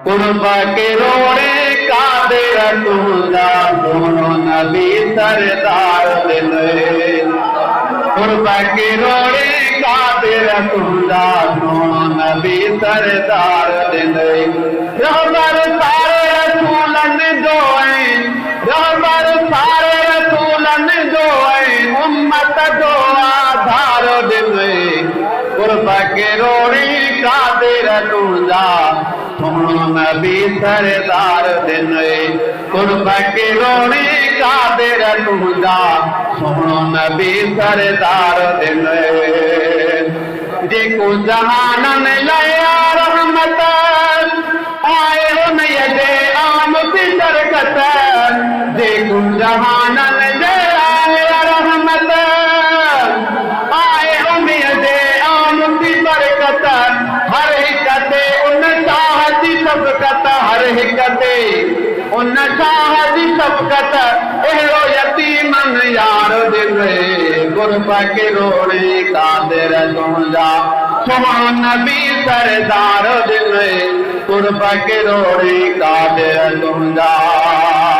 कुर्बा के रोड़े कादिर तुझा दोनों नबी सरदार दिन कुर्बा के रोड़े कादिर तुझा दोनों नबी सरदार दिन रहबर सारे रसूलन जो हैं रहबर सारे रसूलन जो हैं उम्मत जो आधार दिन कुर्बा के रोड़े कादिर तुझा सोनो नबी सरदार दिन कुर्बा के रोने कादिर तुझा सोनो नबी सरदार दिन जेको जहानन लया रहमत आए उन यदे आम की बरकत जेको जहानन लया रहमत आए उन यदे आम की बरकत हर हिकते उन चाहती सबकत हर हिकते उन चाहती सबकत एहो यतीमन यार दिवे कुर्बा के रोड़े कादिर तुझा सोनो नबी सरदार दिवे कुर्बा के रोड़े कादिर तुझा